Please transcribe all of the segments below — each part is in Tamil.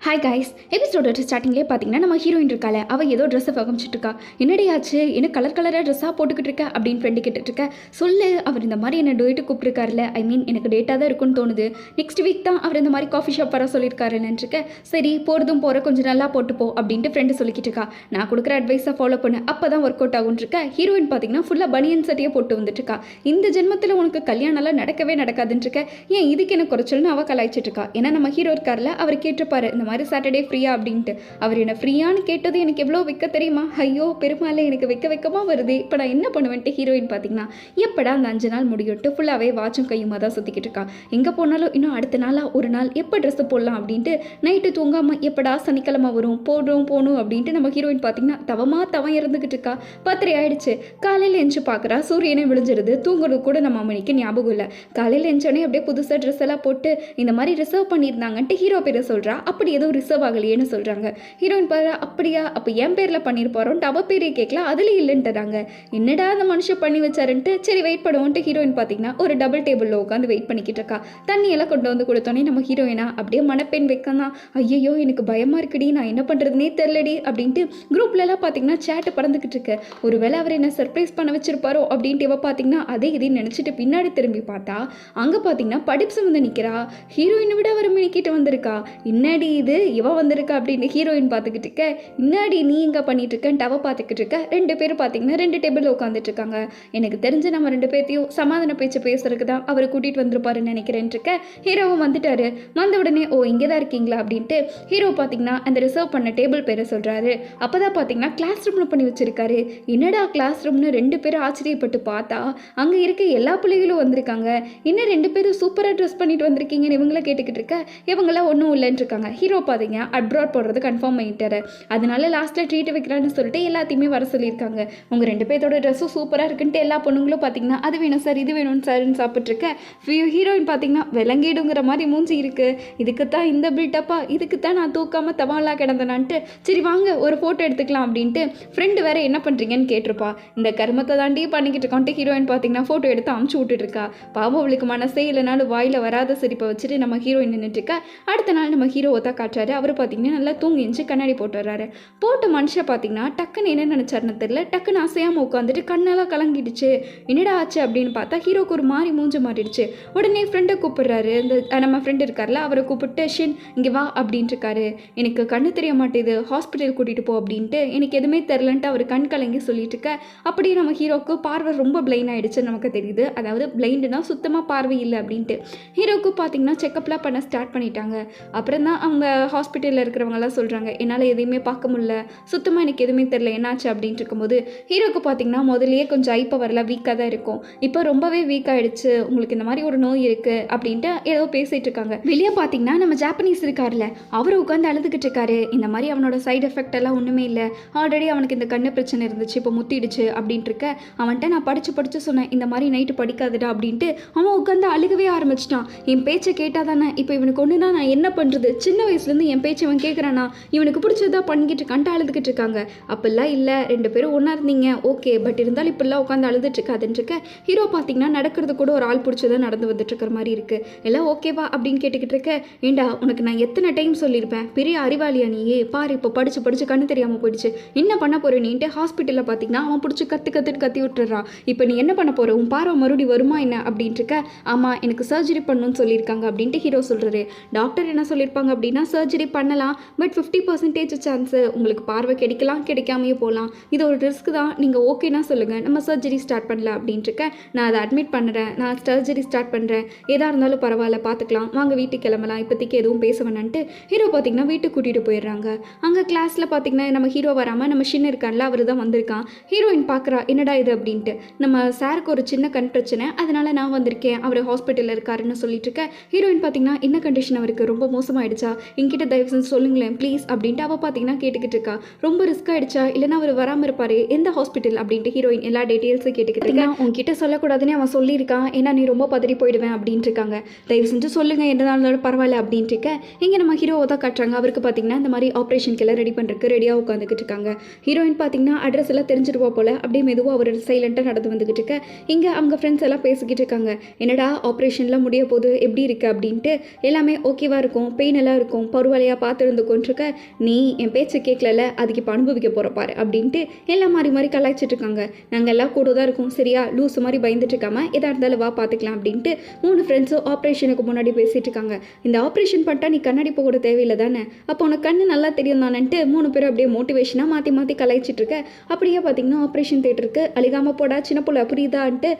ஹாய் கைஸ், எபிசோட ஸ்டார்டிங்லேயே பார்த்தீங்கன்னா நம்ம ஹீரோயின் இருக்கால, அவள் ஏதோ ட்ரெஸ்ஸை வகமிச்சிட்டு இருக்கா. என்னடி ஆச்சு, என்ன கலர் கலராக ட்ரெஸ்ஸாக போட்டுக்கிட்டு இருக்க அப்படின்னு ஃப்ரெண்டு கேட்டுட்டு இருக்க. சொல்லு, அவர் இந்த மாதிரி என்ன டேட்டு கூப்பிட்டுருக்காருல, ஐ மீன் எனக்கு டேட்டாக தான் இருக்குன்னு தோணுது. நெக்ஸ்ட் வீக் தான் அவர் இந்த மாதிரி காஃபி ஷாப் வர சொல்லியிருக்காருன்னு இருக்க. சரி போகிறதும் போகிற கொஞ்சம் நல்லா போட்டுப்போ அப்படின்ட்டு ஃப்ரெண்டு சொல்லிக்கிட்டு இருக்கா. நான் கொடுக்குற அட்வைஸை ஃபாலோ பண்ணு, அப்போ தான் ஒர்க் அவுட் ஆகும்னு இருக்க. ஹீரோயின் பார்த்தீங்கன்னா ஃபுல்லாக பனியன் சட்டியை போட்டு வந்துட்டு இருக்கா. இந்த ஜென்மத்தில் உனக்கு கல்யாணம்லாம் நடக்கவே நடக்காதுன்னு இருக்க. ஏன் இதுக்கு என்ன குறைச்சல்னு அவள் கலாய்ச்சிட்டு இருக்கா. ஏன்னா நம்ம ஹீரோ இருக்கார்ல, அவர் கேட்டிருப்பாரு இந்த மாதிரி சாட்டர்டே ஃப்ரீயா அப்படின்ட்டு. அவர் என்ன ஃப்ரீயான்னு கேட்டது எனக்கு எவ்வளோ வைக்க தெரியுமா. ஐயோ பெருமாளே, எனக்கு வைக்கமாக வருது. இப்போ நான் என்ன பண்ணுவேன்ட்டு ஹீரோயின் பார்த்தீங்கன்னா எப்படா அந்த 5 நாள் முடியட்டு ஃபுல்லாகவே வாட்சும் கையுமா தான் சுற்றிக்கிட்டு இருக்கா. எங்கே போனாலும் இன்னும் அடுத்த நாளாக ஒரு நாள் எப்போ ட்ரெஸ்ஸு போடலாம் அப்படின்ட்டு நைட்டு தூங்காமல் எப்படா சனிக்கிழமை வரும் போகணும் அப்படின்ட்டு நம்ம ஹீரோயின் பார்த்தீங்கன்னா தவம் இறந்துக்கிட்டு இருக்கா. 10:30 ஆயிடுச்சு. காலையில் எஞ்சி பார்க்குறா, சூரியனே விழிஞ்சிருது. தூங்குறது கூட நம்ம அம்மனிக்கு ஞாபகம் இல்லை. காலையில் எஞ்சோடனே அப்படியே புதுசாக ட்ரெஸ் எல்லாம் போட்டு இந்த மாதிரி ரிசர்வ் பண்ணியிருந்தாங்கன்ட்டு ஹீரோ பேரை சொல்கிறா. அப்படி எதுவும் ரிசர்வ் ஆகலையேன்னு சொல்கிறாங்க. ஹீரோயின் பாரு, அப்படியா, அப்போ என் பேரில் பண்ணியிருப்பாரோன்ட்டு அவ பேரே கேட்கலாம், அதுலேயும் இல்லைன்ட்டுறாங்க. என்னடா அந்த மனுஷன் பண்ணி வச்சாருன்ட்டு சரி வெயிட் பண்ணுவோன்ட்டு ஹீரோயின் பார்த்தீங்கன்னா ஒரு டபுள் டேபிளில் உட்காந்து வெயிட் பண்ணிக்கிட்டு இருக்கா. தண்ணியெல்லாம் கொண்டு வந்து கொடுத்தோன்னே நம்ம ஹீரோயினா அப்படியே மனப்பெண் வைக்கதான். ஐயோ எனக்கு பயமாக இருக்குடி, நான் என்ன பண்ணுறதுனே தெரிலடி அப்படின்ட்டு குரூப்லலாம் பார்த்தீங்கன்னா சேட்டை பறந்துக்கிட்டு இருக்கு. ஒருவேளை அவர் என்ன சர்ப்ரைஸ் பண்ண வச்சிருப்பாரோ அப்படின்ட்டு இவ பார்த்தீங்கன்னா அதே இதையும் நினச்சிட்டு பின்னாடி திரும்பி பார்த்தா அங்கே பார்த்தீங்கன்னா படிப்ஸ் வந்து நிற்கிறா. ஹீரோயினை விட அவர் மினிக்கிட்டு வந்திருக்கா. இன்னாடி இது இவ வந்திருக்கா அப்படின்னு ஹீரோயின் பார்த்துக்கிட்டு இருக்க. இன்னாடி நீ இங்கே பண்ணிட்டு இருக்கேன் டவ பார்த்துக்கிட்டு இருக்க. 2 பேரும் பார்த்தீங்கன்னா 2 டேபிளில் உட்காந்துட்டு இருக்காங்க. எனக்கு தெரிஞ்சு நம்ம 2 பேர்த்தையும் சமாதான பேச்சு பேசுறதுக்கு தான் அவர் கூட்டிகிட்டு வந்திருப்பாருன்னு நினைக்கிறேன் இருக்க. ஹீரோவும் வந்துட்டாரு. வந்த உடனே ஓ இங்கே தான் இருக்கீங்களா அப்படின்ட்டு ஹீரோ பார்த்தீங்கன்னா அந்த ரிசர்வ் பண்ண டேபிள் பேரை சொல்கிறாரு. அப்போ தான் பார்த்தீங்கன்னா கிளாஸ் ரூமில் பண்ணி வச்சிருக்காரு. என்னடா கிளாஸ் ரூம்னு 2 பேரும் ஆச்சரியப்பட்டு பார்த்தா அங்கே இருக்க எல்லா பிள்ளைகளும் வந்திருக்காங்க. இன்னும் 2 பேரும் சூப்பராக ட்ரெஸ் பண்ணிட்டு வந்திருக்கீங்கன்னு இவங்கள கேட்டுக்கிட்டு இருக்க. இவங்களாம் ஒன்றும் இல்லைன்னு இருக்காங்க. ஹீரோ பார்த்தீங்க அப்ராட் போடுறது கன்ஃபார்ம் பண்ணிட்டாரு. அதனால லாஸ்ட்டில் ட்ரீட் வைக்கிறான்னு சொல்லிட்டு எல்லாத்தையுமே வர சொல்லியிருக்காங்க. உங்கள் 2 பேர்த்தோட ட்ரெஸ்ஸும் சூப்பராக இருக்குன்ட்டு எல்லா பொண்ணுங்களும் பார்த்தீங்கன்னா அது வேணும் சார் இது வேணும்னு சார்ன்னு சாப்பிட்ருக்க. ஹீரோயின் பார்த்தீங்கன்னா விலங்கிடுங்கிற மாதிரி மூஞ்சி இருக்குது. இதுக்கு தான் இந்த பில்டப்பா, இதுக்கு தான் நான் தூக்காமல் தவாலாக கிடந்தனான்ட்டு சரி வாங்க ஒரு ஃபோட்டோ எடுத்துக்கலாம் அப்படின்ட்டு ஃப்ரெண்டு வேறு என்ன பண்ணுறீங்கன்னு கேட்டிருப்பா. இந்த கர்மத்தை தாண்டி பண்ணிக்கிட்டு இருக்கோன்ட்டு ஹீரோயின் பார்த்தீங்கன்னா ஃபோட்டோ எடுத்து அமுச்சு விட்டுட்டுருக்கா. பாவம் அவளுக்கு மனசே இல்லைனாலும் வாயில் வராத சிரிப்பை வச்சுட்டு நம்ம ஹீரோயின் நின்றுட்டுருக்கா. அடுத்த நாள் நம்ம ஹீரோவை தான் காட்டுறாரு. அவர் பார்த்தீங்கன்னா நல்லா தூங்கி எஞ்சி கண்ணாடி போட்டு வர்றாரு. போட்ட மனுஷன் பார்த்தீங்கன்னா டக்குன்னு என்ன நினச்சாருன்னு தெரியல, டக்குன்னு அசையாமல் உட்காந்துட்டு கண்ணெல்லாம் கலங்கிடுச்சு. என்னடா ஆச்சு அப்படின்னு பார்த்தா ஹீரோக்கு ஒரு மாதிரி மூஞ்சி மாறிடுச்சு. உடனே ஃப்ரெண்டை கூப்பிடுறாரு. இந்த நம்ம ஃப்ரெண்டு இருக்கார்ல அவரை கூப்பிட்டு ஷின் இங்கே வா அப்படின்ட்டு இருக்காரு. எனக்கு கண்ணு தெரிய மாட்டேது, ஹாஸ்பிட்டல் கூட்டிகிட்டு போ அப்படின்ட்டு. எனக்கு எதுவுமே தெரிலன்ட்டு அவர் கண் கலங்கி சொல்லிட்டு இருக்க. அப்படியே நம்ம ஹீரோக்கு பார்வை ரொம்ப பிளைண்ட் ஆகிடுச்சுன்னு நமக்கு தெரியுது. அதாவது பிளைண்டுனா சுத்தமாக பார்வை இல்லை அப்படின்ட்டு. ஹீரோக்கு பார்த்தீங்கன்னா செக்கப்லாம் பண்ண ஸ்டார்ட் பண்ணிட்டாங்க. அப்புறம் தான் அவங்க ஹாஸ்பிட்டலில் இருக்கிறவங்கலாம் சொல்கிறாங்க என்னால் எதையுமே பார்க்க முடியல, சுத்தமாக எனக்கு எதுவுமே தெரில என்னாச்சு அப்படின்ட்டு இருக்கும்போது ஹீரோக்கு பார்த்தீங்கன்னா முதலையே கொஞ்சம் ஐப்போ வரல, வீக்காக தான் இருக்கும். இப்போ ரொம்பவே வீக் ஆகிடுச்சு, உங்களுக்கு இந்த மாதிரி ஒரு நோய் இருக்குது அப்படின்ட்டு ஏதோ பேசிகிட்டு இருக்காங்க. வெளியே பார்த்தீங்கன்னா நம்ம ஜாப்பனீஸ் இருக்கார்ல அவர் உட்காந்து அழுதுகிட்டு இருக்காரு. இந்த மாதிரி அவனோட சைடு எஃபெக்ட் எல்லாம் ஒன்றுமே இல்லை, ஆல்ரெடி அவனுக்கு இந்த கண்ணு பிரச்சனை இருந்துச்சு, இப்போ முத்திடுச்சு அப்படின்ட்டு இருக்க. அவன்கிட்ட நான் படித்து சொன்னேன் இந்த மாதிரி நைட்டு படிக்காதுடா அப்படின்ட்டு. அவன் உட்காந்து அழுகவே ஆரம்பிச்சிட்டான். என் பேச்சை கேட்டால் தானே இப்போ இவனுக்கு ஒன்றுனா நான் என்ன பண்ணுறது, சின்ன வயசுலேருந்து என் பேச்சை அவன் கேட்குறானா, இவனுக்கு பிடிச்சதா பண்ணிக்கிட்டு இருக்கான்ட்டு அழுதுகிட்டு இருக்காங்க. அப்பெல்லாம் இல்லை 2 பேரும் ஒன்றா இருந்தீங்க ஓகே, பட் இருந்தாலும் இப்பெல்லாம் உட்காந்து அழுதுட்டு இருக்காதுன்னு இருக்க. ஹீரோ பார்த்தீங்கன்னா நடக்கிறது கூட ஒரு ஆள் பிடிச்சதான் நடந்து வந்துட்டு இருக்கிற மாதிரி இருக்குது. எல்லாம் ஓகேவா அப்படின்னு கேட்டுக்கிட்டு இருக்க. ஏண்டா உனக்கு நான் எத்தனை டைம் சொல்லியிருப்பேன், பெரிய அறிவாளியா நீயே, பாரு இப்போ படித்து கண்ணு தெரியாமல் போயிடுச்சு, என்ன பண்ண போகிற நீன்ட்டு. ஹாஸ்பிட்டலில் பார்த்தீங்கன்னா அவன் பிடிச்சி கத்தி விட்டுறான். இப்போ நீ என்ன பண்ண போகிற, உன் பார்வை மறுபடி வருமா என்ன அப்படின்ட்டு இருக்க. ஆமாம் எனக்கு சர்ஜரி பண்ணணும்னு சொல்லியிருக்காங்க அப்படின்ட்டு ஹீரோ சொல்கிறாரு. டாக்டர் என்ன சொல்லியிருப்பாங்க அப்படின்னா சர்ஜரி பண்ணலாம், பட் 50% சான்ஸு உங்களுக்கு பார்வை கிடைக்கலாம் கிடைக்காமையே போகலாம், இது ஒரு ரிஸ்க் தான், நீங்கள் ஓகேனா சொல்லுங்கள் நம்ம சர்ஜரி ஸ்டார்ட் பண்ணலாம் அப்படின்ட்டு இருக்க. நான் அதை அட்மிட் பண்ணுறேன், நான் சர்ஜரி ஸ்டார்ட் பண்ணுறேன், எதாக இருந்தாலும் பரவாயில்ல பார்த்துக்கலாம், வாங்க வீட்டுக்கு கிளம்பலாம், இப்போதைக்கு எதுவும் பேச வேணான்ட்டு ஹீரோ பார்த்தீங்கன்னா வீட்டுக்கு கூட்டிகிட்டு போயிடுறாங்க. அங்கே கிளாஸில் பார்த்தீங்கன்னா நம்ம ஹீரோ வராமல் நம்ம ஷின் இருக்கான்ல அவர் தான் வந்திருக்கான். ஹீரோயின் பார்க்குறா என்னடா இது அப்படின்ட்டு. நம்ம சாருக்கு ஒரு சின்ன கண் பிரச்சனை, அதனால் நான் வந்திருக்கேன், அவர் ஹாஸ்பிட்டலில் இருக்காருன்னு சொல்லிட்டு இருக்க. ஹீரோயின் பார்த்தீங்கன்னா என்ன கண்டிஷன் அவருக்கு, ரொம்ப மோசமாயிடுச்சா, என்கிட்ட தயவு செஞ்சு சொல்லுங்களேன் ப்ளீஸ் அப்படின்ட்டு அவள் பார்த்தீங்கன்னா கேட்டுக்கிட்டு இருக்கா. ரொம்ப ரிஸ்க் ஆகிடுச்சா, இல்லைனா அவர் வராமல் இருப்பார், எந்த ஹாஸ்பிட்டல் அப்படின்ட்டு ஹீரோயின் எல்லா டீட்டெயில்ஸும் கேட்டுக்கிட்டு இருக்கா. உங்ககிட்ட சொல்லக்கூடாதுன்னு அவன் சொல்லியிருக்கான், ஏன்னா நீ ரொம்ப பதறி போயிடுவேன் அப்படின்ட்டு இருக்காங்க. தயவு செஞ்சு சொல்லுங்கள் எந்த நாளும் பரவாயில்ல அப்படின்ட்டு இருக்க. இங்கே நம்ம ஹீரோவை தான் காட்டுறாங்க. அவருக்கு பார்த்தீங்கன்னா இந்த மாதிரி ஆப்ரேஷனுக்கெல்லாம் ரெடி பண்ணுறதுக்கு ரெடியாக உட்காந்துக்கிட்டு இருக்காங்க. ஹீரோயின் பார்த்தீங்கன்னா அட்ரஸ் எல்லாம் தெரிஞ்சிருவா போல் அப்படியே மெதுவாக அவர் சைலண்ட்டாக நடந்து வந்துக்கிட்டு இருக்க. இங்கே அவங்க ஃப்ரெண்ட்ஸ் எல்லாம் பேசிக்கிட்டு இருக்காங்க. என்னடா ஆப்ரேஷன்லாம் முடிய போது எப்படி இருக்குது அப்படின்ட்டு. எல்லாமே ஓகேவாக இருக்கும், பெயின் எல்லாம் இருக்கும், ஒரு வழியாக பார்த்துருந்து கொண்டிருக்க, நீ என் பேச்சை கேட்கல, அதுக்கு இப்போ அனுபவிக்க போகிற பாரு அப்படின்ட்டு எல்லாம் மாறி மாறி கலாய்ச்சிட்டு இருக்காங்க. நாங்கள் எல்லாம் கூட தான் இருக்கோம் சரியா, லூஸ் மாதிரி பயந்துட்டு இருக்காம எதாக இருந்தாலும் வா பார்த்துக்கலாம் அப்படின்ட்டு 3 ஃப்ரெண்ட்ஸும் ஆப்ரேஷனுக்கு முன்னாடி பேசிகிட்டு இருக்காங்க. இந்த ஆப்ரேஷன் பண்ணிட்டா நீ கண்ணாடி போக கூட தேவையில்லை தானே, அப்போ உனக்கு கண்ணு நல்லா தெரியும் தானேன்ட்டு 3 பேரும் அப்படியே மோட்டிவேஷனாக மாற்றி மாற்றி கலாய்ச்சிட்டு இருக்க. அப்படியே பார்த்தீங்கன்னா ஆப்ரேஷன் தேட்டருக்கு அழிகாமல் போடா சின்ன புள்ள புரியுதான்ட்டு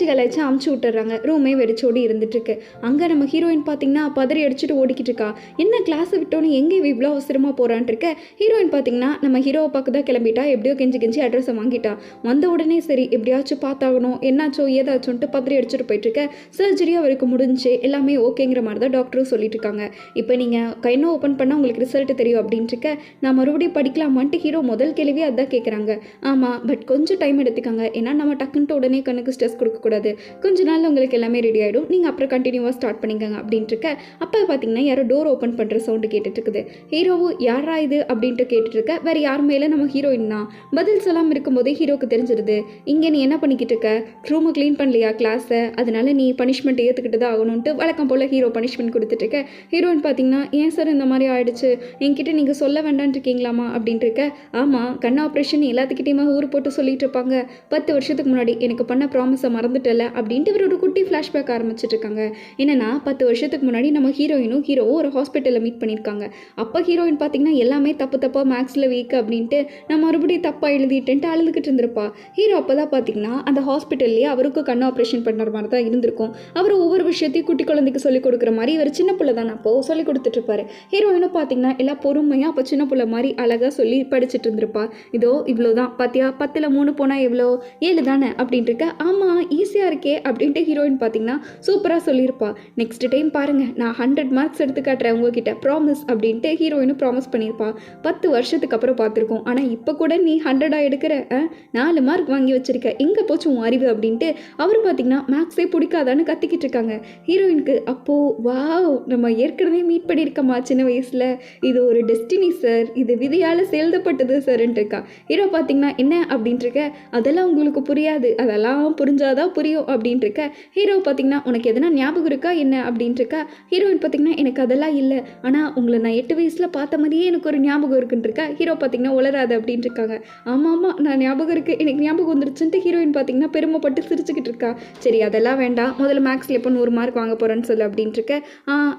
கலாய்ச்சி அமுச்சு விட்டுறாங்க. ரூமே வெறிச்சோடி இருந்துட்டு இருக்கு. அங்கே நம்ம ஹீரோயின் பார்த்தீங்கன்னா பதறி அடிச்சுட்டு ஓடிக்கிட்டு இருக்கா. என்ன கிளாஸை விட்டோன்னு எங்கே இவ்வளோ அவசரமாக போகிறான் இருக்க. ஹீரோயின் பார்த்தீங்கன்னா நம்ம ஹீரோவை பார்க்க தான் கிளம்பிட்டா. எப்படியோ கெஞ்சி அட்ரஸை வாங்கிட்டா. வந்த உடனே சரி எப்படியாச்சும் பார்த்தாகணும், என்னாச்சோ ஏதாச்சோன்ட்டு பதறி அடிச்சுட்டு போயிட்டு இருக்க. சர்ஜரி அவருக்கு முடிஞ்சு எல்லாமே ஓகேங்கிற மாதிரி தான் டாக்டரும் சொல்லிட்டு இருக்காங்க. இப்போ நீங்கள் கைனோ ஓப்பன் பண்ணால் உங்களுக்கு ரிசல்ட் தெரியும் அப்படின்ட்டு இருக்க. நான் மறுபடியும் படிக்கலாமான்ட்டு ஹீரோ முதல் கேள்வி அதான் கேட்குறாங்க. ஆமாம், பட் கொஞ்சம் டைம் எடுத்துக்காங்க, ஏன்னா நம்ம டக்குன்ட்டு உடனே கண்ணுக்கு ஸ்ட்ரெஸ் கொடுக்கக்கூடாது. கொஞ்ச நாள் உங்களுக்கு எல்லாமே ரெடி ஆகிடும், நீங்கள் அப்புறம் கண்டினியூவாக ஸ்டார்ட் பண்ணிக்கங்க அப்படின்ட்டு இருக்க. அப்போ பார்த்தீங்கன்னா யாரோ டோர் ஓப்பன் பண்ணுற சவுண்டு கேட்டுட்டு இருக்குது. ஹீரோவும் யாரா இது அப்படின்ட்டு கேட்டுட்டு இருக்க. வேறு யார் மேலே நம்ம ஹீரோயின் தான். பதில் சொல்லாமல் இருக்கும்போதே ஹீரோக்கு தெரிஞ்சிருது, இங்கே நீ என்ன பண்ணிக்கிட்டு இருக்க, ரூமை க்ளீன் பண்ணலையா கிளாஸை, அதனால நீ பனிஷ்மெண்ட் ஏற்றுக்கிட்டு தான் ஆகணும்ட்டு வழக்கம் போல் ஹீரோ பனிஷ்மெண்ட் கொடுத்துட்டு இருக்க. ஹீரோயின் பார்த்தீங்கன்னா ஏன் சார் இந்த மாதிரி ஆயிடுச்சு, என்கிட்ட நீங்கள் சொல்ல வேண்டான்னு இருக்கீங்களாமா அப்படின்ட்டு இருக்க. ஆமாம், கண் ஆப்ரேஷன் எல்லாத்துக்கிட்டையுமே ஊர் போட்டு சொல்லிட்டு இருப்பாங்க. 10 வருஷத்துக்கு முன்னாடி எனக்கு பண்ண ப்ராமிஸை மறந்துட்டல அப்படின்ட்டு இவர் ஒரு குட்டி ஃப்ளாஷ்பேக் ஆரம்பிச்சிட்டு இருக்காங்க. என்னன்னா 10 வருஷத்துக்கு முன்னாடி நம்ம ஹீரோயினும் ஹீரோவும் ஒரு ஹாஸ்பிட்டலில் மீட் பண்ணியிருக்காங்க. அப்போ ஹீரோயின் பார்த்தீங்கன்னா எல்லாமே தப்பாக மேக்ஸில் வீக் அப்படின்ட்டு நான் மறுபடியும் தப்பாக எழுதிட்டேன்ட்டு அழுதுகிட்டு இருந்திருப்பா. ஹீரோ அப்போ தான் பார்த்தீங்கன்னா அந்த ஹாஸ்பிட்டல்லேயே அவருக்கு கண் ஆப்ரேஷன் பண்ணுற மாதிரி தான் இருந்திருக்கும். அவர் ஒவ்வொரு விஷயத்தையும் குட்டி குழந்தைக்கு சொல்லிக் கொடுக்குற மாதிரி இவர் சின்ன பிள்ளை தான் அப்போ சொல்லிக் கொடுத்துட்ருப்பாரு. ஹீரோயினும் பார்த்தீங்கன்னா எல்லாம் பொறுமையாக அப்போ சின்ன பிள்ளை மாதிரி அழகாக சொல்லி படிச்சுட்டு இருந்திருப்பா. இதோ இவ்வளோ தான் பார்த்தியா, 10ல் 3 போனால் எவ்வளோ, 7 தானே அப்படின்ட்டு இருக்க. ஆமாம் ஈஸியாக இருக்கே அப்படின்ட்டு ஹீரோயின் பார்த்தீங்கன்னா சூப்பராக சொல்லியிருப்பா. நெக்ஸ்ட் டைம் பாருங்கள், நான் 100 மார்க்ஸ் எடுத்து காட்டுறேன் உங்ககிட்ட ப்ராமிஸ் அப்படின்ட்டு ஹீரோயினும் ப்ராமிஸ் பண்ணியிருப்பா. 10 வருஷத்துக்கு அப்புறம் பார்த்துருக்கோம், ஆனால் இப்போ கூட நீ 100 எடுக்கிற, 4 மார்க் வாங்கி வச்சிருக்க, எங்கே போச்சு உன் அறிவு அப்படின்ட்டு அவர் பார்த்தீங்கன்னா மேக்ஸே பிடிக்காதான்னு கத்திக்கிட்டு இருக்காங்க. ஹீரோயினுக்கு அப்போது வாவ், நம்ம ஏற்கனவே மீட் பண்ணியிருக்கோமா சின்ன வயசில், இது ஒரு டெஸ்டினி சார், இது விதியால் எழுதப்பட்டது சார்ன்ட்டு இருக்கா. ஹீரோ பார்த்தீங்கன்னா என்ன அப்படின்ட்டு இருக்க. அதெல்லாம் உங்களுக்கு புரியாது, அதெல்லாம் புரிஞ்சாதான் புரியும் அப்படின்ட்டு இருக்க. ஹீரோ பார்த்தீங்கன்னா உனக்கு எதனா ஞாபகம் இருக்கா என்ன அப்படின்ட்டு இருக்கா. ஹீரோயின் பார்த்தீங்கன்னா எனக்கு அதெல்லாம் இல்லை, ஆனால் உங்களை நான் 8 வயசில் பார்த்த மாதிரியே எனக்கு ஒரு ஞாபகம் இருக்குன்னு இருக்கா. ஹீரோ பார்த்தீங்கன்னா உளராது அப்படின்ட்டு இருக்காங்க. ஆமாம் நான் ஞாபகம் இருக்குது, எனக்கு ஞாபகம் வந்துருச்சுன்ட்டு ஹீரோயின் பார்த்தீங்கன்னா பெருமைப்பட்டு சிரிச்சுக்கிட்டு இருக்கா. சரி அதெல்லாம் வேண்டாம், முதல்ல மேக்ஸில் எப்போ 100 மார்க் வாங்க போகிறேன்னு சொல்லு அப்படின்ட்டு இருக்க.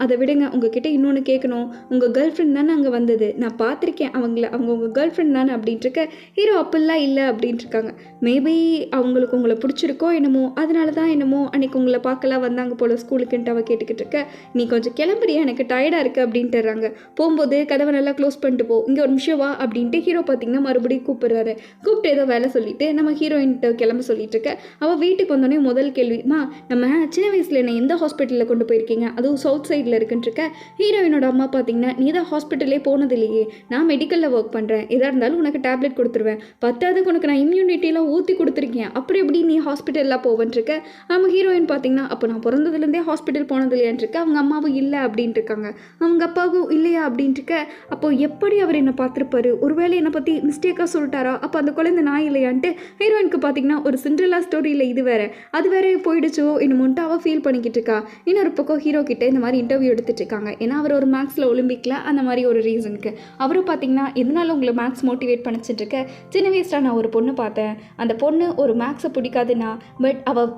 அதை விடுங்க, உங்ககிட்ட இன்னொன்று கேட்கணும், உங்கள் கேர்ள் ஃப்ரெண்ட் தானே அங்கே வந்தது, நான் பார்த்துருக்கேன் அவங்க உங்கள் கேர்ள் ஃப்ரெண்ட் தானே அப்படின்ட்டு இருக்க. ஹீரோ அப்படிலாம் இல்லை அப்படின்ட்டு இருக்காங்க. மேபி அவங்களுக்கு உங்களை பிடிச்சிருக்கோ என்னமோ, அதனால தான் என்னமோ அன்றைக்கி உங்களை பார்க்கலாம் வந்தாங்க போல் ஸ்கூலுக்குன்ட்டு அவள் கேட்டுக்கிட்டு இருக்க. நீ கொஞ்சம் கிளம்புறியா, எனக்கு டயர்டாக இருக்குது அப்படின்ட்டுறாங்க. போகும்போது கதவை நல்லா க்ளோஸ் பண்ணிட்டு போ, இங்கே ஒரு நிமிஷம் வா அப்படின்ட்டு ஹீரோ பார்த்தீங்கன்னா மறுபடியும் கூப்பிட்றாரு. கூப்பிட்டு ஏதோ வேலை சொல்லிவிட்டு நம்ம ஹீரோயின்கிட்ட கிளம்ப சொல்லிட்டு இருக்க. அவள் வீட்டுக்கு வந்தோடனே முதல் கேள்விமா, நம்ம சின்ன வயசில் என்ன எந்த ஹாஸ்பிட்டலில் கொண்டு போயிருக்கீங்க, அதுவும் சவுத் சைடில் இருக்குன்ட்டு இருக்க. ஹீரோயினோட அம்மா பார்த்தீங்கன்னா நீ தான் ஹாஸ்பிட்டலே போனது இல்லையே, நான் மெடிக்கலில் ஒர்க் பண்ணுறேன், எதாக இருந்தாலும் உனக்கு டேப்லெட் கொடுத்துருவேன், 10க்கு உனக்கு நான் இம்யூனிட்டிலாம் ஊற்றி கொடுத்துருக்கேன், அப்புறம் எப்படி நீ ஹாஸ்பிட்டலில் போவன்ட்ருக்க. நம்ம ஹீரோயின் பார்த்தீங்கன்னா அப்போ நான் பிறந்ததுலேருந்தே ஹாஸ்பிட்டல் போனது இல்லையான்ட்ருக்க. அவங்க அம்மாவும் இல்லை அப்படின்ட்டு இருக்காங்க, அவங்க அப்பாவும் இல்லையா அப்படின்ட்டு இருக்க. அப்போ எப்படி அவர் என்னை பார்த்துருப்பாரு, ஒருவேளை என்னை பற்றி மிஸ்டேக்காக சொல்லிட்டாரா, அப்போ அந்த குழந்தை நான் இல்லையான்ட்டு ஹீரோயினுக்கு பார்த்தீங்கன்னா ஒரு சிண்ட்ரெல்லா ஸ்டோரியில் இது வேறு அது வேற போயிடுச்சோ என்னமோன்ட்டு அவள் ஃபீல் பண்ணிக்கிட்டு இருக்கா. இன்னொரு பக்கம் ஹீரோ கிட்டே இந்த மாதிரி இன்டர்வியூ எடுத்துட்டு இருக்காங்க. ஏன்னா அவர் ஒரு மேக்ஸில் ஒலிம்பிக்கில் அந்த மாதிரி ஒரு ரீசனுக்கு. அவரும் பார்த்தீங்கன்னா எதனால உங்களை மேக்ஸ் மோட்டிவேட் பண்ணிச்சிட்டு இருக்க. சின்ன வயசில் நான் ஒரு பொண்ணு பார்த்தேன், அந்த பொண்ணு ஒரு மேக்ஸை பிடிக்காதுன்னா, பட் அவள்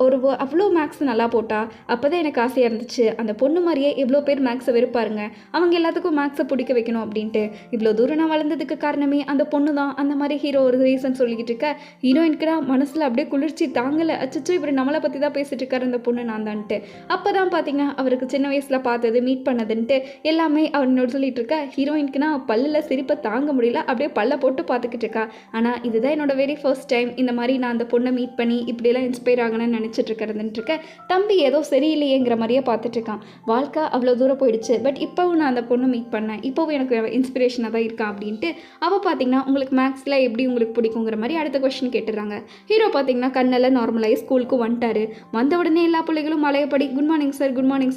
அவ்வளோ மேக்ஸ் நல்லா போட்டா, அப்போ தான் எனக்கு ஆசையாக இருந்துச்சு, அந்த பொண்ணு மாதிரியே எவ்வளோ பேர் மேக்ஸை வெறுப்பாருங்க, அவங்க எல்லாத்துக்கும் மேக்ஸை பிடிக்க வைக்கணும் அப்படின்ட்டு. இவ்வளோ தூரம் நான் வளர்ந்ததுக்கு காரணமே அந்த பொண்ணு தான். அந்த மாதிரி ஹீரோ ஒரு ரீசன் சொல்லிக்கிட்டு இருக்க. ஹீரோயினுக்கு தான் மனசில் அப்படியே குளிர்ச்சி தாங்கலை. அச்சோ இவர் நம்மளை பற்றி தான் பேசிட்டு இருக்காரு அந்த பொண்ணு நான் தான்ட்டு. அப்போ தான் பார்த்தீங்கன்னா அவருக்கு சின்ன வயசில் பார்த்தது மீட் பண்ணதுன்ட்டு எல்லாமே அவனோட சொல்லிட்டு இருக்கா. ஹீரோயினுக்குன்னா பல்லில் சிரிப்பை தாங்க முடியல, அப்படியே பல்ல போட்டு பார்த்துக்கிட்டு இருக்கா. ஆனால் இதுதான் என்னோட வெரி ஃபர்ஸ்ட் டைம் இந்த மாதிரி நான் அந்த பொண்ணை மீட் பண்ணி இப்படியெல்லாம் இன்ஸ்பயர் ஆகணும்னு நினச்சிட்டு இருக்கிறதுன்ட்டு இருக்க. தம்பி ஏதோ சரியில்லையேங்கிற மாதிரியே பார்த்துட்டு இருக்கான். வாழ்க்கை அவ்வளோ தூரம் போயிடுச்சு, பட் இப்போவும் நான் அந்த பொண்ணை மீட் பண்ணேன், இப்போவும் எனக்கு இன்ஸ்பிரேஷனாக தான் இருக்கான் அப்படின்ட்டு. அவள் பார்த்தீங்கன்னா உங்களுக்கு மேக்ஸில் எப்படி உங்களுக்கு பிடிக்குங்கிற மாதிரி அடுத்த கொஸ்டின் கேட்டுறாங்க. ஹீரோ பார்த்தீங்கன்னா கண்ணெல்லாம் நார்மலாகி ஸ்கூலுக்கு வந்துட்டாரு. வந்த உடனே எல்லா பிள்ளைகளும் மலையப்படி குட் மார்னிங்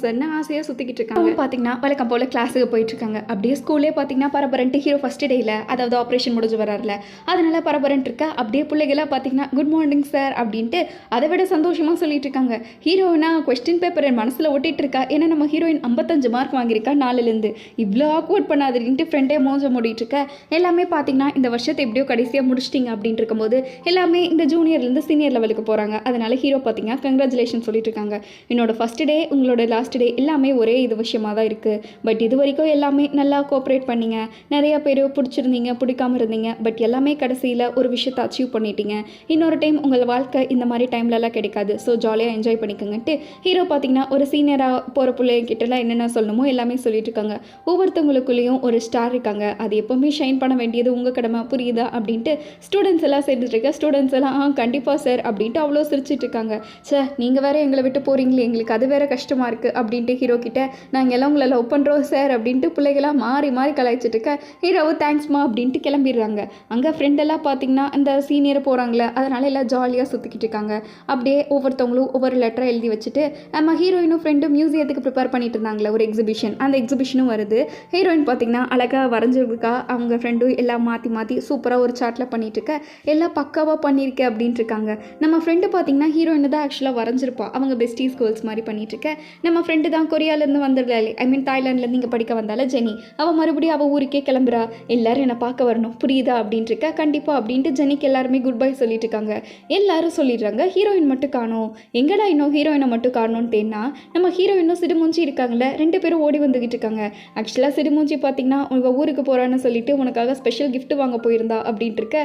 சார்னு ஆசையாக சுற்றிக்கிட்டு இருக்காங்க. பார்த்தீங்கன்னா வழக்கம் போல் கிளாஸுக்கு போயிட்டு இருக்காங்க. அப்படியே ஸ்கூல்லே பார்த்தீங்கன்னா பரபரன்ட்டு ஹீரோ ஃபஸ்ட் டேயில், அதாவது ஆப்ரேஷன் முடிஞ்சு வராருல, அதனால பரபரன்ட்டு இருக்கா. அப்படியே பிள்ளைகளாக பார்த்தீங்கன்னா குட் மார்னிங் சார் அப்படின்ட்டு அதை விட சந்தோஷமாக சொல்லிட்டு இருக்காங்க. ஹீரோயினா கொஸ்டின் பேப்பர் என் மனசில் ஒட்டிட்டு இருக்கா. ஏன்னா நம்ம ஹீரோயின் 55 மார்க் வாங்கியிருக்கா 4லேருந்து. இவ்வளோ ஆக்வர்ட் பண்ணாதுன்ட்டு ஃப்ரெண்டே மோச மூடிட்டு இருக்க. எல்லாமே பார்த்தீங்கன்னா இந்த வருஷத்தை எப்படியோ கடைசியாக முடிச்சிட்டிங்க அப்படின்ட்டு இருக்கும்போது எல்லாமே இந்த ஜூனியர்லேருந்து சீனியர் லெவலுக்கு போகிறாங்க. அதனால ஹீரோ பார்த்தீங்கன்னா கங்க்ராச்சுலேஷன் சொல்லிட்டு இருக்காங்க. என்னோட ஃபஸ்ட் டே உங்களோட லாஸ்ட் டே எல்லாமே ஒரே இது விஷயமாக தான் இருக்குது. பட் இது வரைக்கும் எல்லாமே நல்லா கோஆப்ரேட் பண்ணிங்க. நிறையா பேர் பிடிச்சிருந்தீங்க, பிடிக்காம இருந்தீங்க. பட் எல்லாமே கடைசியில் ஒரு விஷயத்தை அச்சீவ் பண்ணிட்டீங்க. இன்னொரு டைம் உங்கள் வாழ்க்கை இந்த மாதிரி டைம்லலாம் கிடைக்காது. ஸோ ஜாலியாக என்ஜாய் பண்ணிக்கோங்கன்ட்டு ஹீரோ பார்த்தீங்கன்னா ஒரு சீனியராக போகிற பிள்ளைங்கிட்டலாம் என்னென்ன சொல்லணுமோ எல்லாமே சொல்லிட்டு இருக்காங்க. ஒவ்வொருத்தவங்களுக்குள்ளேயும் ஒரு ஸ்டார் இருக்காங்க. அது எப்போவுமே ஷைன் பண்ண வேண்டியது உங்கள் கடமை, புரியுதா அப்படின்ட்டு ஸ்டூடெண்ட்ஸ் எல்லாம் சேர்ந்துட்டு இருக்க. ஸ்டூடெண்ட்ஸ் எல்லாம் கண்டிப்பாக சார் அப்படின்ட்டு அவ்வளோ சிரிச்சிட்டு இருக்காங்க. சார் நீங்கள் வேறு எங்களை விட்டு போகிறீங்களே, எங்களுக்கு அது வேறு கஷ்டமாக இருக்குது அப்படின்ட்டு ஹீரோ கிட்ட நாங்கள் எல்லாம் உங்களை லவ் பண்ணுறோம் சார் அப்படின்ட்டு பிள்ளைகளாக மாறி மாறி கலாய்ச்சிட்டு இருக்க. ஹீரோவை தேங்க்ஸ்மா அப்படின்ட்டு கிளம்பிடுறாங்க. அங்கே ஃப்ரெண்டெல்லாம் பார்த்தீங்கன்னா இந்த சீனியர் போகிறாங்களே, அதனால எல்லாம் ஜாலியாக சுற்றிக்கிட்டு இருக்காங்க. அப்படியே ஒவ்வொருத்தவங்களும் ஒவ்வொரு லெட்டரை எழுதி வச்சுட்டு நம்ம ஹீரோயினும் ஃப்ரெண்டும் மியூசியத்துக்கு ப்ரிப்பேர் பண்ணிட்டு இருந்தாங்களே ஒரு எக்ஸிபிஷன், அந்த எக்ஸிபிஷனும் வருது. ஹீரோயின் பார்த்தீங்கன்னா அழகாக வரைஞ்சிருக்கா. அவங்க ஃப்ரெண்டும் எல்லாம் மாற்றி மாற்றி சூப்பராக ஒரு சார்ட்டில் பண்ணிட்டு இருக்க. எல்லாம் பக்காவாக பண்ணியிருக்கேன் அப்படின்ட்டு இருக்காங்க. நம்ம ஃப்ரெண்டு பார்த்தீங்கன்னா ஹீரோயின் தான் ஆக்சுவலாக வரைஞ்சிருப்பா. அவங்க பெஸ்டீஸ் கேர்ள்ஸ் மாதிரி பண்ணிட்டு இருக்க. நம்ம ஃப்ரெண்டு தான் கொரியாலேருந்து வந்துடலாலே, ஐ மீன் தாய்லாண்ட்லேருந்து இங்கே படிக்க வந்தால ஜெனி. அவள் மறுபடியும் அவள் ஊருக்கே கிளம்புறா. எல்லாரும் என்னை பார்க்க வரணும், புரியுதா அப்படின்ட்டு இருக்க. கண்டிப்பாக அப்படின்ட்டு ஜெனிக்கு எல்லாருமே குட் பை சொல்லிட்டு இருக்காங்க. எல்லாரும் சொல்லிடுறாங்க. ஹீரோயின் மட்டும் காணோம். எங்கடா இன்னும் ஹீரோயினை மட்டும் காணோன்னு தேன்னா நம்ம ஹீரோயினும் சிடுமூஞ்சி இருக்காங்களே, 2 பேரும் ஓடி வந்துக்கிட்டு இருக்காங்க. ஆக்சுவலாக சிடுமூஞ்சி பார்த்தீங்கன்னா உங்கள் ஊருக்கு போகிறான்னு சொல்லிட்டு உனக்காக ஸ்பெஷல் கிஃப்ட் வாங்க போயிருந்தா அப்படின்ட்டு இருக்க.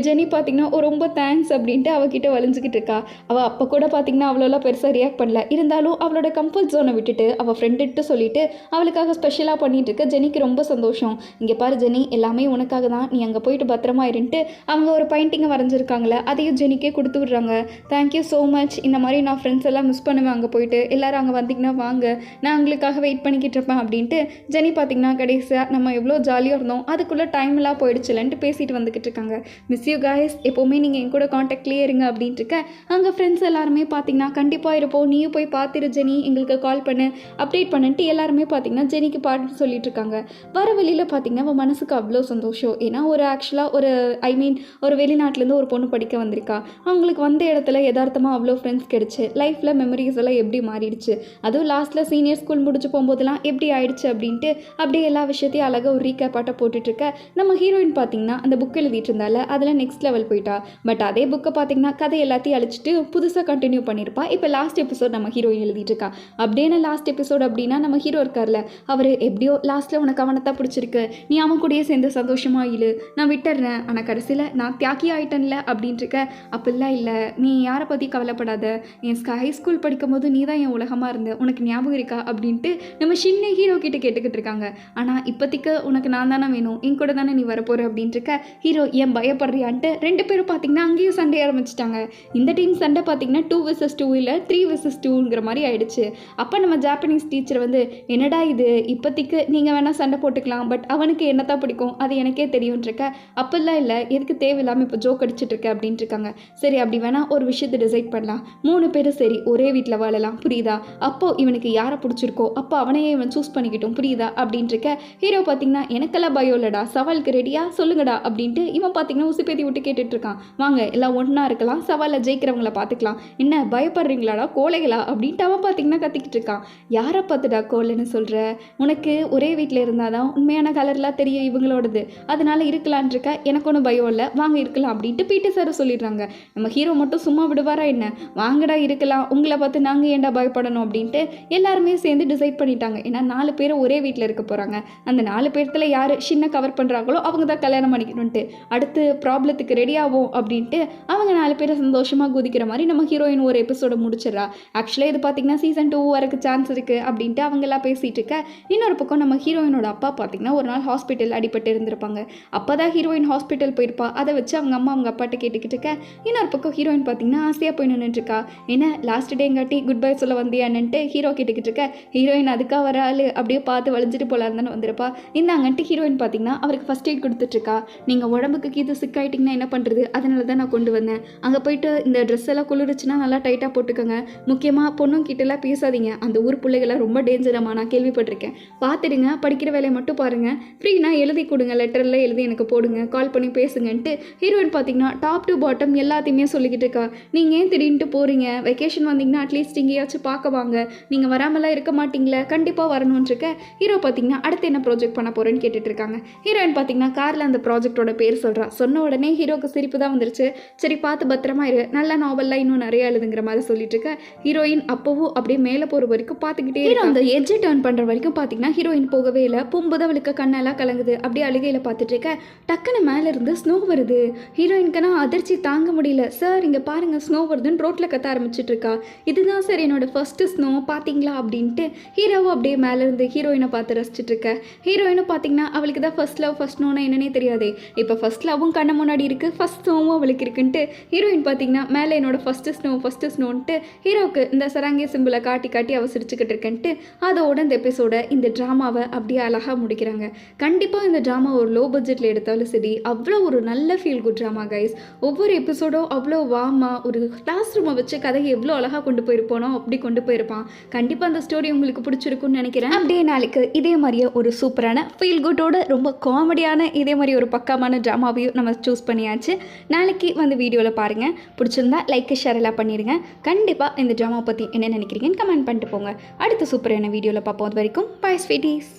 ஜெனி பார்த்தீங்கன்னா ரொம்ப தேங்க்ஸ் அப்படின்ட்டு அவகிட்ட வளைஞ்சிக்கிட்டு இருக்கா. அவள் அப்போ கூட பார்த்தீங்கன்னா அவ்வளோலாம் பெருசாக ரியாக்ட் பண்ணல. இருந்தாலும் அவளோட கம்ஃபர்ட் ஜோனை விட்டுட்டு அவள் ஃப்ரெண்டுட்டு சொல்லிட்டு அவளுக்காக ஸ்பெஷலாக பண்ணிட்டு இருக்க. ஜெனிக்கு ரொம்ப சந்தோஷம். இங்கே பாரு ஜெனி, எல்லாமே உனக்காக தான், நீ அங்கே போயிட்டு பத்திரமா இருந்துட்டு அவங்க ஒரு பெயிண்டிங்கை வரைஞ்சிருக்காங்களே அதையும் ஜெனிக்கே கொடுத்து விடுறாங்க. Thank you so much. இந்த மாதிரி நான் ஃப்ரெண்ட்ஸ் எல்லாம் மிஸ் பண்ணுவேன் அங்கே போயிட்டு, எல்லோரும் அங்கே வந்தீங்கன்னா வாங்க, நான் உங்களுக்காக வெயிட் பண்ணிக்கிட்டு இருப்பேன் அப்படின்ட்டு ஜெனி பார்த்தீங்கன்னா கடைசியாக நம்ம எவ்வளோ ஜாலியாக இருந்தோம், அதுக்குள்ளே டைம்லாம் போயிடுச்சுலன்ட்டு பேசிட்டு வந்துக்கிட்டு இருக்காங்க. மிஸ் யூ காய்ஸ், எப்போவுமே நீங்கள் என் கூட காண்டாக்ட்லேயே இருங்க அப்படின்ட்டு இருக்க. அங்கே ஃப்ரெண்ட்ஸ் எல்லாருமே பார்த்தீங்கன்னா கண்டிப்பாக இருப்போம், நீயும் போய் பார்த்துரு ஜெனி, எங்களுக்கு கால் பண்ணு, அப்டேட் பண்ணிட்டு எல்லாருமே பார்த்தீங்கன்னா ஜெனிக்கு பாட்டு சொல்லிட்டு இருக்காங்க. வர வெளியில் பார்த்தீங்கன்னா அவன் மனசுக்கு அவ்வளோ சந்தோஷம். ஏன்னா ஒரு ஆக்சுவலாக ஒரு ஐ மீன் ஒரு வெளிநாட்டிலேருந்து ஒரு பொண்ணு படிக்க வந்திருக்கா. அவங்களுக்கு வந்த இடத்துல யதார்த்தமாக அவ்வளோ ஃப்ரெண்ட்ஸ் கிடச்சி லைஃப்பில் மெமரிஸ் எல்லாம் எப்படி மாறிடுச்சு, அதுவும் லாஸ்ட்டில் சீனியர் ஸ்கூல் முடிச்சு போகும்போதெல்லாம் எப்படி ஆயிடுச்சு அப்படின்ட்டு அப்படியே எல்லா விஷயத்தையும் அழகாக ஒரு ரீகேப்பாட்ட போட்டுட்ருக்க. நம்ம ஹீரோயின் பார்த்தீங்கன்னா அந்த புக் எழுதிட்டு இருந்தால அதில் நெக்ஸ்ட் லெவல் போயிட்டா. பட் அதே புக்கை பார்த்தீங்கன்னா கதை எல்லாத்தையும் அழிச்சிட்டு புதுசாக கண்டினியூ பண்ணியிருப்பா. இப்போ லாஸ்ட் எபிசோட் நம்ம ஹீரோயின் எழுதிட்டு இருக்கா. அப்படியே லாஸ்ட் எபிசோட் அப்படின்னா நம்ம ஹீரோ இருக்கார்ல, அவர் எப்படியோ லாஸ்ட்டில் உனக்கு அவனைத்தான் பிடிச்சிருக்கு, நீ அவன் கூடயே சேர்ந்து சந்தோஷமாக இரு, நான் விட்டுறேன், ஆனால் கடைசியில் நான் தியாகி ஆகிட்டேன்ல அப்படின்ட்டு இருக்க. அப்படிலாம் இல்லை, நீ யாரை பற்றி கவலைப்படாத, என் ஹை ஸ்கூல் படிக்கும் போது நீ தான் என் உலகமாக இருந்த, உனக்கு ஞாபகம் இருக்கா அப்படின்ட்டு நம்ம சின்ன ஹீரோ கிட்ட கேட்டுக்கிட்டு இருக்காங்க. ஆனால் இப்போதைக்கு உனக்கு நான் தானே வேணும், என் கூட தானே நீ வரப்போகிற அப்படின்ட்டு இருக்க. ஹீரோ ஏன் பயப்படுறியான்ட்டு 2 பேரும் பார்த்தீங்கன்னா அங்கேயும் சண்டை ஆரம்பிச்சிட்டாங்க. இந்த டீம் சண்டை பார்த்தீங்கன்னா 2 vs 2 இல்லை 3 vs 2ங்கிற மாதிரி ஆயிடுச்சு. அப்போ நம்ம ஜாப்பனீஸ் டீச்சர் வந்து என்னடா இது, இப்போதைக்கு நீங்கள் வேணால் சண்டை போட்டுக்கலாம், பட் அவனுக்கு என்னத்தான் பிடிக்கும் அது எனக்கே தெரியும்ன்றிருக்க. அப்படிலாம் இல்லை, எதுக்கு தேவையில்லாமல் இப்போ ஜோக் அடிச்சுட்டு இருக்க அப்படின்ட்டு இருக்காங்க. சரி அப்படி வேணால் ஒரு விஷயத்தை டிசைட் பண்ணலாம், 3 பேரும் சரி ஒரே வீட்டில் வாழலாம், புரியுதா? அப்போது இவனுக்கு யாரை பிடிச்சிருக்கோ அப்போ அவனையே இவன் சூஸ் பண்ணிக்கிட்டோம், புரியுதா அப்படின்ட்டு இருக்க. ஹீரோ பார்த்தீங்கன்னா எனக்கெல்லாம் பயம் இல்லைடா, சவாலுக்கு ரெடியா சொல்லுங்கடா அப்படின்ட்டு இவன் பார்த்தீங்கன்னா உசுப்பேத்தி விட்டு கேட்டுட்டு இருக்கான். வாங்க எல்லாம் ஒன்றா இருக்கலாம், சவாலில் ஜெயிக்கிறவங்கள பார்த்துக்கலாம், என்ன பயப்படுறீங்களாடா கோழைகளா அப்படின்ட்டு அவன் பார்த்தீங்கன்னா கத்திக்கிட்டு இருக்கான். யாரை பார்த்துடா கோலைன்னு சொல்கிற, உனக்கு ஒரே வீட்டில் இருந்தால் தான் உண்மையான கலர்லாம் தெரியும் இவங்களோடது, அதனால இருக்கலான் இருக்க, எனக்கு ஒன்றும் பயம் இல்லை, வாங்க இருக்கலாம் அப்படின்ட்டு பீட்டி சார் சொல்லிடுறாங்க. நம்ம ஹீரோ மட்டும் சும்மா விடுவாரா என்ன, வாங்கடா இருக்கலாம், உங்களை பார்த்து நாங்கள் ஏன்டா பயப்படணும் அப்படின்ட்டு எல்லாருமே சேர்ந்து டிசைட் பண்ணிட்டாங்க. ஏன்னா 4 பேர் ஒரே வீட்டில் இருக்க போகிறாங்க. அந்த 4 பேர்த்தில் யார் சின்ன கவர் பண்ணுறாங்களோ அவங்க தான் கல்யாணம் பண்ணிக்கணுன்ட்டு அடுத்து ப்ராப்ளத்துக்கு ரெடி ஆகும் அப்படின்ட்டு அவங்க 4 பேரை சந்தோஷமாக குதிக்கிற மாதிரி நம்ம ஹீரோயின் ஒரு எபிசோட முடிச்சிடறா. ஆக்சுவலாக இது பார்த்தீங்கன்னா சீசன் 2 வரக்கு சான்ஸ் இருக்குது அப்படின்ட்டு அவங்கெல்லாம் பேசிகிட்டு இருக்க. இன்னொரு பக்கம் நம்ம ஹீரோயினோட அப்பா பார்த்தீங்கன்னா ஒரு நாள் ஹாஸ்பிட்டல் அடிபட்டு இருந்திருப்பாங்க. அப்போ தான் ஹீரோயின் ஹாஸ்பிட்டல் போயிருப்பா. அதை வச்சு அவங்க அம்மா அவங்க அப்பாட்ட கேட்டுக்கிட்டு இருக்க. இன்னொரு பக்கம் ஹீரோயின் பார்த்தீங்கன்னா ஆசையாக போய் நின்றுட்டுருக்கா. என்ன லாஸ்ட் டேங்காட்டி குட் பை சொல்ல வந்தியான்னுட்டு ஹீரோ கேட்டுக்கிட்டு இருக்க. ஹீரோயின் அதுக்காக வர ஆள் அப்படியே பார்த்து வளைஞ்சிட்டு போலான்னு வந்திருப்பா. இந்தாங்கன்ட்டு ஹீரோயின் பார்த்தீங்கன்னா அவருக்கு ஃபஸ்ட் எய்ட் கொடுத்துட்ருக்கா. நீங்கள் உடம்புக்கு கீது சிக்காயிட்டிங்கன்னா என்ன பண்ணுறது, அதனால தான் நான் கொண்டு வந்தேன். அங்கே போயிட்டு இந்த ட்ரெஸ் எல்லாம் குளிர்ச்சுன்னா நல்லா டைட்டாக போட்டுக்கோங்க, முக்கியமாக பொண்ணும் கிட்டலாம் பேசாதீங்க, அந்த ஊர் பிள்ளைகள்லாம் ரொம்ப டேஞ்சரமாக நான் கேள்விப்பட்டிருக்கேன், பார்த்துடுங்க, படிக்கிற வேலையை மட்டும் பாருங்கள், ஃப்ரீனா எழுதி கொடுங்க, லெட்டரில் எழுதி எனக்கு போடுங்க, கால் பண்ணி பேசுங்கன்ட்டு ஹீரோயின் பார்த்தீங்கன்னா டாப் டு பாட்டம் எல்லாத்தையுமே சொல்லிக்கிட்டு இருக்கா. நீங்கள் ஏன் திடீர்னு போகிறீங்க, வெக்கேஷன் வந்தீங்கன்னா அட்லீஸ்ட் இங்கேயாச்சும் பார்க்க வாங்க, நீங்கள் வராமலாம் இருக்க மாட்டீங்களே, கண்டிப்பாக வரணும்னு இருக்க. ஹீரோ பார்த்தீங்கன்னா அடுத்து என்ன ப்ராஜெக்ட் பண்ண போகிறேன்னு கேட்டுட்டு இருக்காங்க. ஹீரோயின் பார்த்தீங்கன்னா காரில் அந்த ப்ராஜெக்டோட பேர் சொல்கிறா. சொன்ன உடனே ஹீரோக்கு சிரிப்பு தான் வந்துருச்சு. சரி பார்த்து பத்திரமா இரு, நல்ல நாவல்லாம் இன்னும் நிறைய எழுதுங்கிற மாதிரி சொல்லிட்டு இருக்க. ஹீரோயின் அப்பவும் அப்படியே மேலே போகிற வரைக்கும் பார்த்துக்கிட்டே ஹீரோ அந்த எட்ஜை டர்ன் பண்ணுற வரைக்கும் பார்த்தீங்கன்னா ஹீரோயின் போகவே இல்லை. பொம்புதான் அவளுக்கு கண்ணெல்லாம் கலங்குது. அப்படியே அழுகையில் பார்த்துட்டு இருக்க. டக்குன்னு மேலே இருந்து ஸ்னோ வருது. ஹீரோயின்க்குனா அதிர்ச்சி தாங்க முடியல. சார் இங்கே பாருங்கள் ஸ்னோ வருதுன்னு ரோட்டில் கத்த ஆரம்பிச்சிட்டு இருக்கா. இதுதான் சார் என்னோட ஃபர்ஸ்ட் ஸ்னோ பார்த்தீங்களா அப்படின்ட்டு ஹீரோவும் அப்படியே மேலே இருந்து ஹீரோயினை பார்த்து ரசிச்சிட்டு இருக்க. ஹீரோயினும் பார்த்தீங்கன்னா அவளுக்கு தான் ஃபர்ஸ்ட் லவ் ஃபர்ஸ்ட் ஸ்னோனா என்னன்னே தெரியாது. இப்போ ஃபர்ஸ்ட் லவ்வும் கண்ண முன்னாடி இருக்குது, ஃபர்ஸ்ட் ஸ்னோவும் அவளுக்கு இருக்குன்ட்டு ஹீரோயின் பார்த்தீங்கன்னா மேலே என்னோட ஃபர்ஸ்ட் ஸ்னோன்ட்டு ஹீரோவுக்கு இந்த சராங்கிய சிம்பிளை காட்டி காட்டி அவ சிரிச்சுக்கிட்டு இருக்கேன்ட்டு அதோட இந்த எபிசோட இந்த ட்ராமாவை அப்படியே அழகாக முடிக்கிறாங்க. கண்டிப்பாக இந்த ட்ராமா ஒரு லோ பட்ஜெட்டில் எடுத்தாலும் சரி அவ்வளோ ஒரு நல்ல ஃபீல் குட் ட்ராமா கைஸ். ஒவ்வொரு எபிசோடும் அவ்வளோ வாமாக ஒரு கிளாஸ் ரூமை வச்சு கதையை எவ்வளோ அழகாக கொண்டு போயிருப்பானோ அப்படி கொண்டு போயிருப்பான். கண்டிப்பாக அந்த ஸ்டோரி உங்களுக்கு பிடிச்சிருக்குன்னு நினைக்கிறேன். அப்படியே நாளைக்கு இதே மாதிரியே ஒரு சூப்பரான ஃபீல் குட்டோட ரொம்ப காமெடியான இதே மாதிரி ஒரு பக்காமான ட்ராமாவையும் நம்ம சூஸ் பண்ணியாச்சு. நாளைக்கு வந்து வீடியோவில் பாருங்கள். பிடிச்சிருந்தா லைக் ஷேர் எல்லாம் பண்ணிடுங்க. கண்டிப்பாக இந்த ட்ராமா பற்றி என்ன நினைக்கிறீங்கன்னு கமெண்ட் பண்ணிட்டு போங்க. அடுத்த சூப்பரான வீடியோவில் பார்ப்போம். அது வரைக்கும் பாய் ஸ்வீட்டீஸ்.